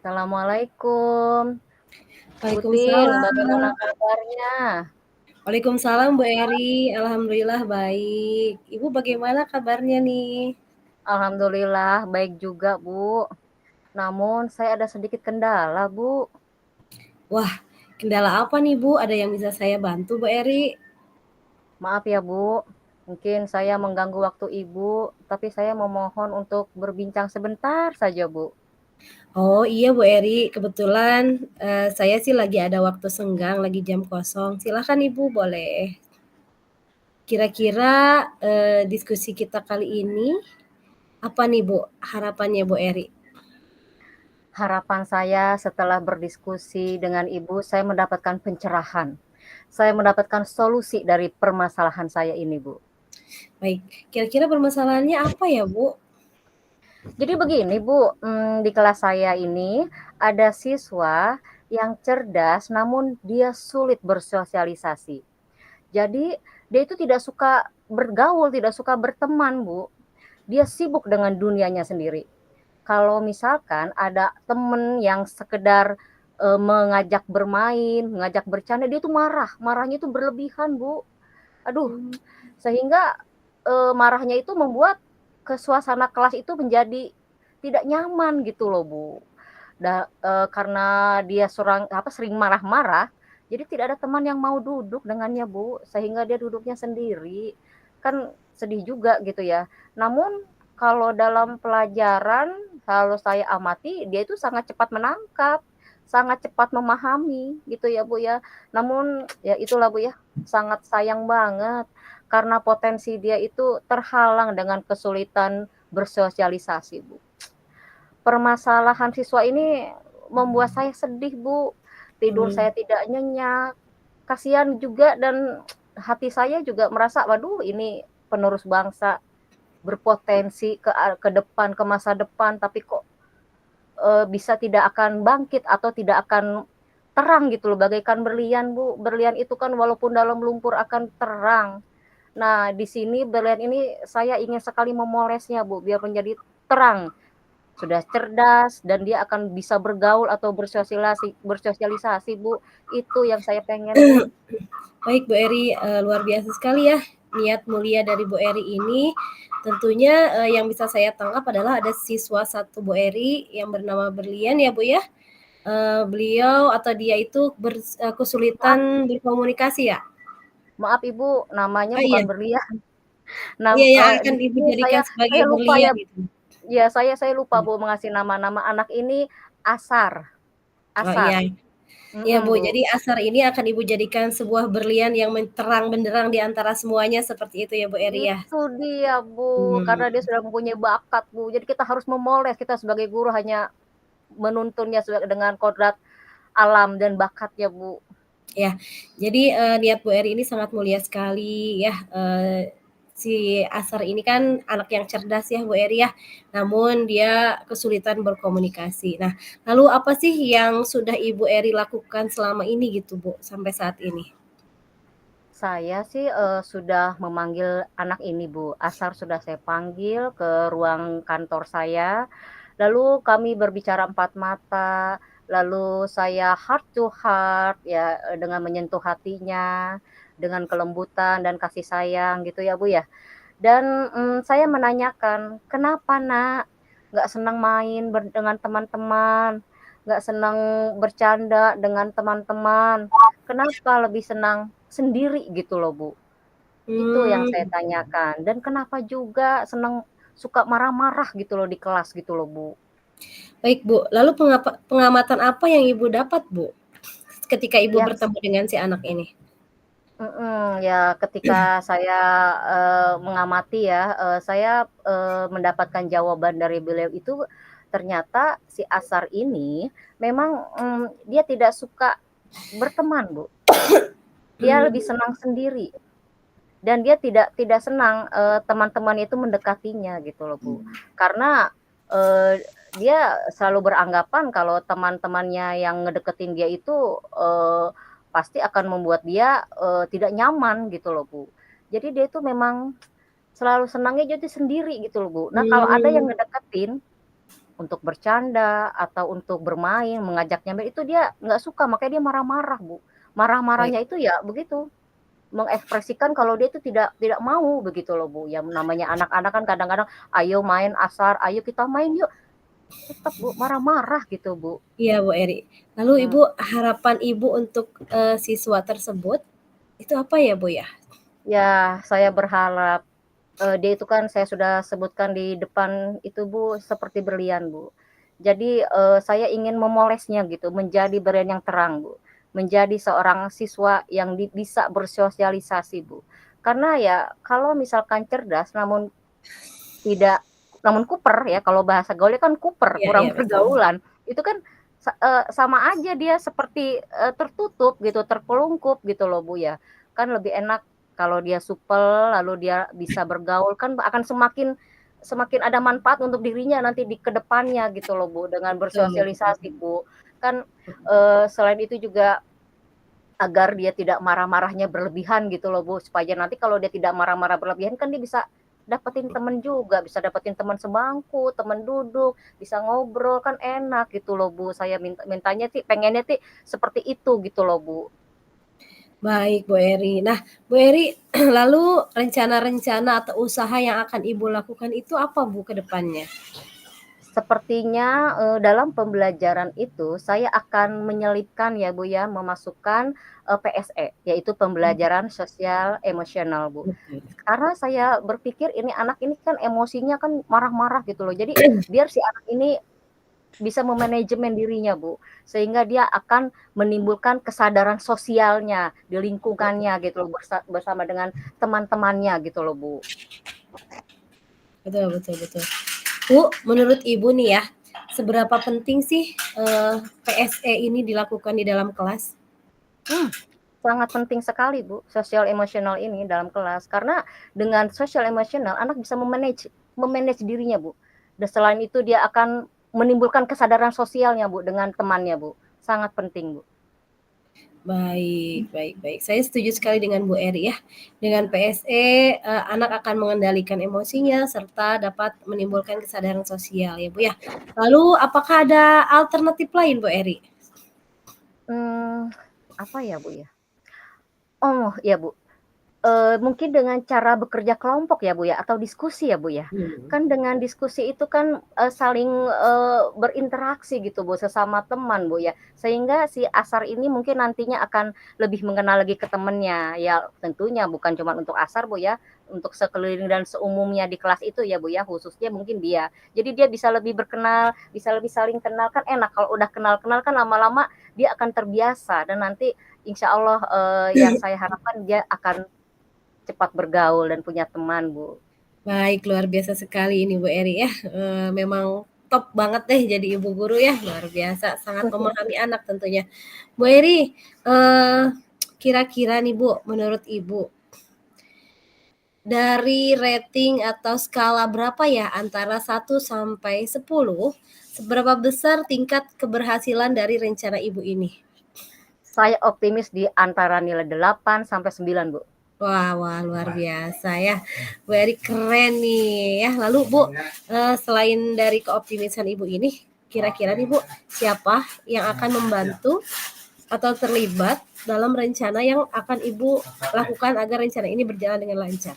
Assalamualaikum. Putin, bagaimana Waalaikumsalam. kabarnya? Waalaikumsalam Bu Eri, alhamdulillah baik. Ibu bagaimana kabarnya nih? Alhamdulillah baik juga, Bu. Namun saya ada sedikit kendala, Bu. Wah, kendala apa nih Bu? Ada yang bisa saya bantu Bu Eri? Maaf ya, Bu. Mungkin saya mengganggu waktu Ibu, tapi saya memohon untuk berbincang sebentar saja, Bu. Oh iya Bu Eri, kebetulan saya sih lagi ada waktu senggang, lagi jam kosong. Silahkan Ibu boleh. Kira-kira diskusi kita kali ini apa nih Bu harapannya Bu Eri? Harapan saya setelah berdiskusi dengan Ibu, saya mendapatkan pencerahan. Saya mendapatkan solusi dari permasalahan saya ini, Bu. Baik, kira-kira permasalahannya apa ya Bu? Jadi begini Bu, di kelas saya ini ada siswa yang cerdas namun dia sulit bersosialisasi. Jadi dia itu tidak suka bergaul, tidak suka berteman Bu, dia sibuk dengan dunianya sendiri. Kalau misalkan ada temen yang sekedar, mengajak bermain, mengajak bercanda, dia tuh marah, marahnya itu berlebihan Bu. Aduh, Hmm. sehingga, marahnya itu membuat suasana kelas itu menjadi tidak nyaman gitu loh, Bu. Karena dia sering marah-marah, jadi tidak ada teman yang mau duduk dengannya, Bu, sehingga dia duduknya sendiri. Kan sedih juga gitu ya. Namun kalau dalam pelajaran, kalau saya amati, dia itu sangat cepat menangkap, sangat cepat memahami gitu ya, Bu, ya. Namun ya itulah, Bu, ya, sangat sayang banget karena potensi dia itu terhalang dengan kesulitan bersosialisasi, Bu. Permasalahan siswa ini membuat saya sedih, Bu. Tidur Hmm. saya tidak nyenyak, kasihan juga dan hati saya juga merasa, waduh ini penerus bangsa, berpotensi ke depan, ke masa depan, tapi kok, bisa tidak akan bangkit atau tidak akan terang gitu loh, bagaikan berlian, Bu. Berlian itu kan walaupun dalam lumpur akan terang. Nah, di sini berlian ini saya ingin sekali memolesnya, Bu, biar menjadi terang. Sudah cerdas dan dia akan bisa bergaul atau bersosialisasi, Bu. Itu yang saya pengen, Bu. Baik Bu Eri, luar biasa sekali ya niat mulia dari Bu Eri ini. Tentunya yang bisa saya tangkap adalah ada siswa satu Bu Eri yang bernama Berlian ya Bu ya. Beliau atau dia itu Maaf kesulitan berkomunikasi ya? maaf Ibu, namanya Oh bukan iya, berlian. iya yang Di akan Ibu sini jadikan sebagai saya lupa Berlian ya, gitu. ya saya lupa, Bu, mengasih nama anak ini Asar, Oh iya, Asar, iya mhm, Bu, Bu. jadi asar ini akan Ibu jadikan sebuah berlian yang terang benderang di antara semuanya seperti itu ya Bu Eri ya? Itu dia, Bu, Hmm. karena dia sudah mempunyai bakat, Bu. Jadi kita harus memoles, kita sebagai guru hanya menuntunnya dengan kodrat alam dan bakatnya, Bu. Ya, jadi, niat Bu Eri ini sangat mulia sekali ya, si Asar ini kan anak yang cerdas ya Bu Eri ya, namun dia kesulitan berkomunikasi. Nah, lalu apa sih yang sudah Ibu Eri lakukan selama ini gitu Bu, sampai saat ini? Saya sih, sudah memanggil anak ini, Bu. Asar sudah saya panggil ke ruang kantor saya, lalu kami berbicara empat mata, lalu saya heart to heart ya, dengan menyentuh hatinya, dengan kelembutan dan kasih sayang gitu ya, Bu, ya. Dan, saya menanyakan, "Kenapa Nak, nggak senang main dengan teman-teman? Nggak senang bercanda dengan teman-teman? Kenapa lebih senang sendiri?" Gitu loh, Bu. Itu yang saya Mmm, tanyakan. Dan kenapa juga suka marah-marah gitu loh di kelas gitu loh, Bu. baik Bu, lalu pengamatan apa yang Ibu dapat Bu, ketika Ibu Ya bertemu dengan si anak ini? Ya ketika saya, mengamati ya, saya, mendapatkan jawaban dari beliau itu, ternyata si Asar ini memang, dia tidak suka berteman, Bu. Dia lebih Mmm, senang sendiri dan dia tidak tidak senang, teman-teman itu mendekatinya gitu loh, Bu. Karena, dia selalu beranggapan kalau teman-temannya yang ngedeketin dia itu, pasti akan membuat dia, tidak nyaman gitu loh, Bu. Jadi dia itu memang selalu senangnya jadi sendiri gitu loh, Bu. Nah kalau ada yang mmm. ngedeketin, untuk bercanda atau untuk bermain, mengajaknya main, itu dia nggak suka, makanya dia marah-marah, Bu. Baik. Marah-marahnya itu ya begitu, mengekspresikan kalau dia itu tidak tidak mau begitu loh, Bu. Ya namanya anak-anak kan kadang-kadang, "Ayo main asar, ayo kita main yuk." Tetap, Bu, marah-marah gitu, Bu. Iya, Bu Eri. Lalu Mmm. Ibu, harapan Ibu untuk, siswa tersebut, itu apa ya, Bu, ya? Ya, saya berharap, dia itu kan saya sudah sebutkan di depan itu, Bu, seperti berlian, Bu. Jadi, saya ingin memolesnya gitu, menjadi berlian yang terang, Bu. Menjadi seorang siswa yang bisa bersosialisasi, Bu. Karena ya kalau misalkan cerdas namun tidak namun kuper ya, kalau bahasa gaulnya kan kuper, Iya kurang iya, betul. pergaulan, itu kan sama aja dia seperti, tertutup gitu, terpelungkup gitu loh, Bu, ya. Kan lebih enak kalau dia supel, lalu dia bisa bergaul, kan akan semakin semakin ada manfaat untuk dirinya nanti di ke depannya gitu loh, Bu, dengan Betul betul. bersosialisasi, Bu. Kan, selain itu juga agar dia tidak marah-marahnya berlebihan gitu loh, Bu, supaya nanti kalau dia tidak marah-marah berlebihan kan dia bisa dapetin temen juga, bisa dapetin teman sebangku, teman duduk, bisa ngobrol, kan enak gitu loh, Bu. Saya mintanya sih pengennya sih seperti itu gitu loh, Bu. Baik, Bu Eri. Nah, Bu Eri, lalu rencana-rencana atau usaha yang akan Ibu lakukan itu apa, Bu, ke depannya? Sepertinya, dalam pembelajaran itu saya akan menyelipkan ya, Bu, ya, memasukkan, PSE, yaitu pembelajaran sosial emosional, Bu. Betul. Karena saya berpikir ini anak ini kan emosinya kan marah-marah gitu loh. Jadi biar si anak ini bisa memanajemen dirinya, Bu, sehingga dia akan menimbulkan kesadaran sosialnya di lingkungannya gitu loh, bersama dengan teman-temannya gitu loh, Bu. Betul betul betul. Bu, menurut Ibu nih ya, seberapa penting sih, PSE ini dilakukan di dalam kelas? Mmm, sangat penting sekali, Bu, sosial emosional ini dalam kelas. Karena dengan sosial emosional anak bisa me-manage dirinya, Bu. Dan selain itu dia akan menimbulkan kesadaran sosialnya, Bu, dengan temannya, Bu. Sangat penting, Bu. Baik baik baik. Saya setuju sekali dengan Bu Eri ya. Dengan PSE, anak akan mengendalikan emosinya serta dapat menimbulkan kesadaran sosial ya, Bu, ya. Lalu apakah ada alternatif lain, Bu Eri? Mmm, apa ya, Bu, ya? Oh, iya, Bu. Mungkin dengan cara bekerja kelompok ya, Bu, ya, atau diskusi ya, Bu, ya. Hmm. Kan dengan diskusi itu kan, saling, berinteraksi gitu, Bu, sesama teman, Bu, ya. Sehingga si Asar ini mungkin nantinya akan lebih mengenal lagi ke temennya. Ya tentunya bukan cuma untuk Asar, Bu, ya, untuk sekeliling dan seumumnya di kelas itu ya, Bu, ya, khususnya mungkin dia. Jadi dia bisa lebih berkenal, bisa lebih saling kenal, kan enak kalau udah kenal-kenal kan lama-lama dia akan terbiasa dan nanti insya Allah, yang saya harapkan dia akan cepat bergaul dan punya teman, Bu. Baik, luar biasa sekali ini Bu Eri ya. Memang top banget deh jadi ibu guru ya, luar biasa, sangat memahami anak tentunya. Bu Eri, kira-kira nih Bu, menurut Ibu, dari rating atau skala berapa ya antara 1 sampai 10, seberapa besar tingkat keberhasilan dari rencana Ibu ini? Saya optimis di antara nilai 8 sampai 9, Bu. Wah wah, luar biasa ya. Bu Eri keren nih ya. Lalu Bu, selain dari keoptimisan Ibu ini, kira-kira nih Bu, siapa yang akan membantu atau terlibat dalam rencana yang akan Ibu lakukan agar rencana ini berjalan dengan lancar?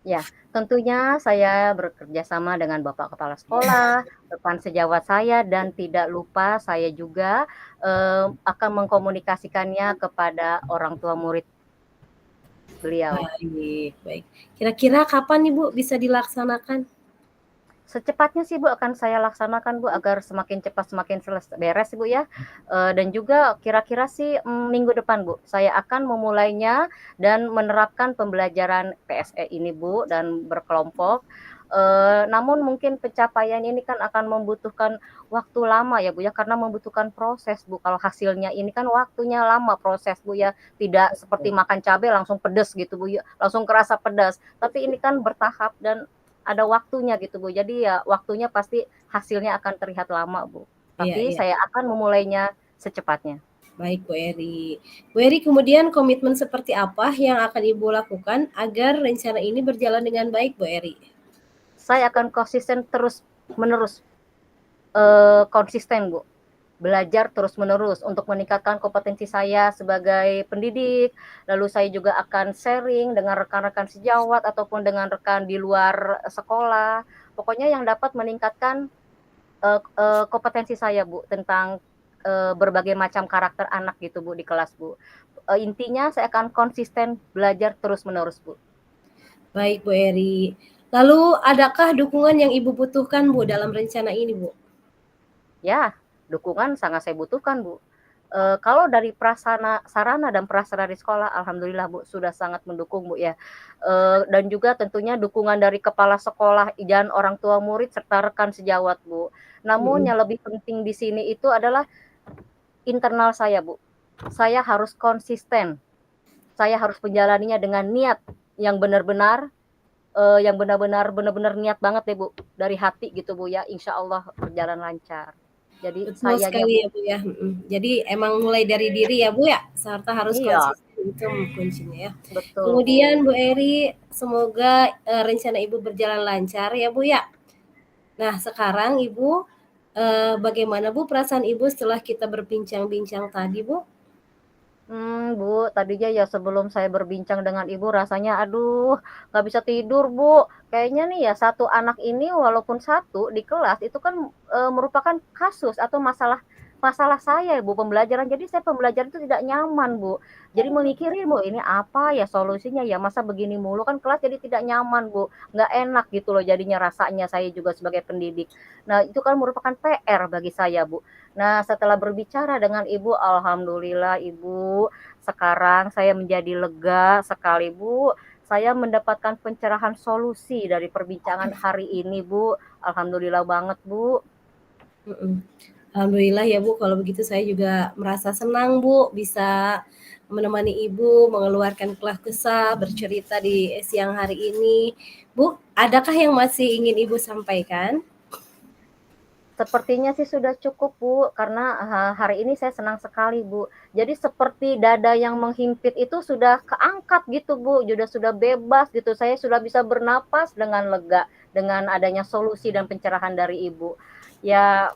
Ya, tentunya saya bekerja sama dengan Bapak Kepala Sekolah, rekan sejawat saya, dan tidak lupa saya juga, akan mengkomunikasikannya kepada orang tua murid beliau. Baik baik. Kira-kira kapan nih Bu bisa dilaksanakan? Secepatnya sih, Bu, akan saya laksanakan, Bu, agar semakin cepat semakin beres, Bu, ya. Dan juga kira-kira sih, minggu depan, Bu, saya akan memulainya dan menerapkan pembelajaran PSE ini, Bu, dan berkelompok. Namun mungkin pencapaian ini kan akan membutuhkan waktu lama ya, Bu, ya, karena membutuhkan proses, Bu. Kalau hasilnya ini kan waktunya lama proses, Bu, ya. Tidak seperti makan cabai langsung pedes gitu, Bu, ya, langsung kerasa pedas. Tapi ini kan bertahap dan ada waktunya gitu, Bu. Jadi ya waktunya pasti hasilnya akan terlihat lama, Bu. Iya Tapi iya. saya akan memulainya secepatnya. Baik Bu Eri. Bu Eri, kemudian komitmen seperti apa yang akan Ibu lakukan agar rencana ini berjalan dengan baik, Bu Eri? Saya akan konsisten terus menerus konsisten, Bu. Belajar terus-menerus untuk meningkatkan kompetensi saya sebagai pendidik, lalu saya juga akan sharing dengan rekan-rekan sejawat ataupun dengan rekan di luar sekolah. Pokoknya yang dapat meningkatkan, kompetensi saya, Bu, tentang, berbagai macam karakter anak gitu, Bu, di kelas, Bu. Intinya saya akan konsisten belajar terus-menerus, Bu. Baik Bu Eri. Lalu adakah dukungan yang Ibu butuhkan Bu dalam rencana ini Bu? Ya, dukungan sangat saya butuhkan, Bu. Kalau dari sarana dan prasarana di sekolah, alhamdulillah, Bu, sudah sangat mendukung, Bu, ya. Dan juga tentunya dukungan dari kepala sekolah dan orang tua murid serta rekan sejawat, Bu. Namun Mhm. yang lebih penting di sini itu adalah internal saya, Bu. Saya harus konsisten, saya harus menjalaninya dengan niat yang benar-benar, yang benar-benar niat banget deh, Bu, dari hati gitu, Bu, ya, insya Allah berjalan lancar. Jadi Betul sayanya, sekali Bu. ya Bu ya, Jadi emang mulai dari diri ya Bu ya, serta harus Iya, konsisten itu kuncinya ya. betul, Kemudian Bu. Bu Eri, semoga, rencana Ibu berjalan lancar ya Bu ya. Nah sekarang Ibu, bagaimana Bu perasaan Ibu setelah kita berbincang-bincang tadi Bu? Bu, tadinya ya sebelum saya berbincang dengan Ibu rasanya aduh nggak bisa tidur, Bu. Kayaknya nih ya satu anak ini walaupun satu di kelas itu kan, merupakan kasus atau masalah masalah saya, Bu, pembelajaran. Jadi saya pembelajaran itu tidak nyaman, Bu. Jadi memikirnya, Bu, ini apa ya solusinya ya, masa begini mulu kan kelas jadi tidak nyaman, Bu. Nggak enak gitu loh jadinya rasanya saya juga sebagai pendidik. Nah itu kan merupakan PR bagi saya, Bu. Nah, setelah berbicara dengan Ibu, alhamdulillah Ibu, sekarang saya menjadi lega sekali, Bu. Saya mendapatkan pencerahan solusi dari perbincangan hari ini, Bu. Alhamdulillah banget, Bu. Mhm. Alhamdulillah ya Bu, kalau begitu saya juga merasa senang Bu, bisa menemani Ibu mengeluarkan keluh kesah, bercerita di siang hari ini. Bu, adakah yang masih ingin Ibu sampaikan? Sepertinya sih sudah cukup, Bu, karena, hari ini saya senang sekali, Bu. Jadi seperti dada yang menghimpit itu sudah keangkat gitu, Bu, sudah bebas gitu, saya sudah bisa bernapas dengan lega, dengan adanya solusi dan pencerahan dari Ibu. Ya,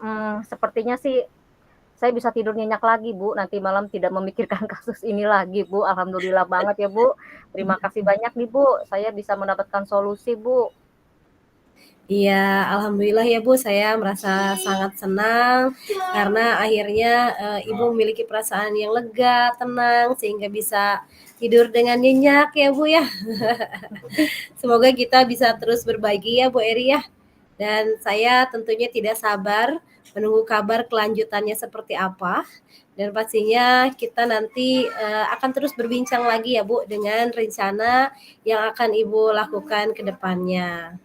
sepertinya sih saya bisa tidur nyenyak lagi, Bu, nanti malam tidak memikirkan kasus ini lagi, Bu. Alhamdulillah banget ya, Bu. Terima kasih banyak nih, Bu, saya bisa mendapatkan solusi, Bu. Iya, alhamdulillah ya Bu, saya merasa sangat senang karena akhirnya, Ibu memiliki perasaan yang lega, tenang, sehingga bisa tidur dengan nyenyak ya Bu ya. Semoga kita bisa terus berbagi ya Bu Eri ya. Dan saya tentunya tidak sabar menunggu kabar kelanjutannya seperti apa. Dan pastinya kita nanti akan terus berbincang lagi ya Bu dengan rencana yang akan Ibu lakukan ke depannya.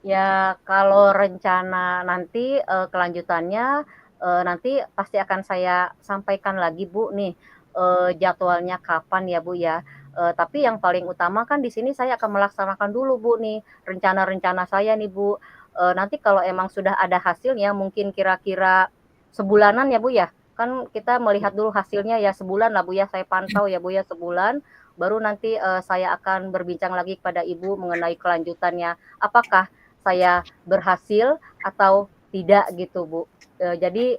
Ya, kalau rencana nanti, kelanjutannya, nanti pasti akan saya sampaikan lagi, Bu, nih, jadwalnya kapan ya, Bu, ya. Tapi yang paling utama kan di sini saya akan melaksanakan dulu, Bu, nih, rencana-rencana saya nih, Bu. Nanti kalau emang sudah ada hasilnya mungkin kira-kira sebulanan ya, Bu, ya? Kan kita melihat dulu hasilnya ya sebulan lah, Bu, ya, saya pantau ya, Bu, ya, sebulan, baru nanti, saya akan berbincang lagi kepada Ibu mengenai kelanjutannya. Apakah saya berhasil atau tidak gitu, Bu. Jadi,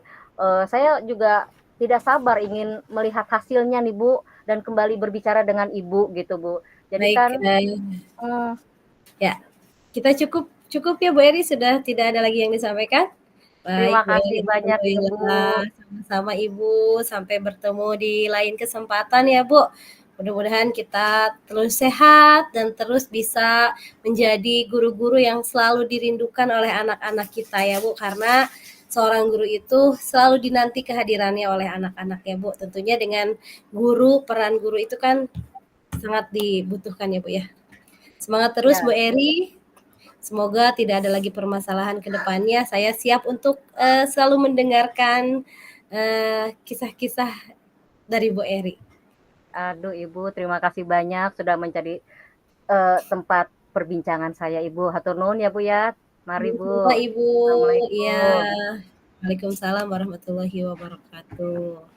saya juga tidak sabar ingin melihat hasilnya nih, Bu, dan kembali berbicara dengan Ibu gitu, Bu. Jadi Baik, kan mmm, ya kita cukup cukup ya Bu Eri, sudah tidak ada lagi yang disampaikan? Baik terima Bu kasih Eri, banyak ya, Bu. alhamdulillah, sama-sama Ibu, sampai bertemu di lain kesempatan ya Bu. Mudah-mudahan kita terus sehat dan terus bisa menjadi guru-guru yang selalu dirindukan oleh anak-anak kita ya Bu, karena seorang guru itu selalu dinanti kehadirannya oleh anak-anak ya Bu. Tentunya dengan guru, peran guru itu kan sangat dibutuhkan ya Bu ya. Semangat terus Ya, Bu Eri. Semoga tidak ada lagi permasalahan ke depannya. Saya siap untuk selalu mendengarkan kisah-kisah dari Bu Eri. aduh Ibu terima kasih banyak sudah menjadi, tempat perbincangan saya, Ibu. Hatur nuhun ya, Bu, ya. Mari, Sama Bu. Ibu. Iya. Assalamualaikum. Waalaikumsalam warahmatullahi wabarakatuh.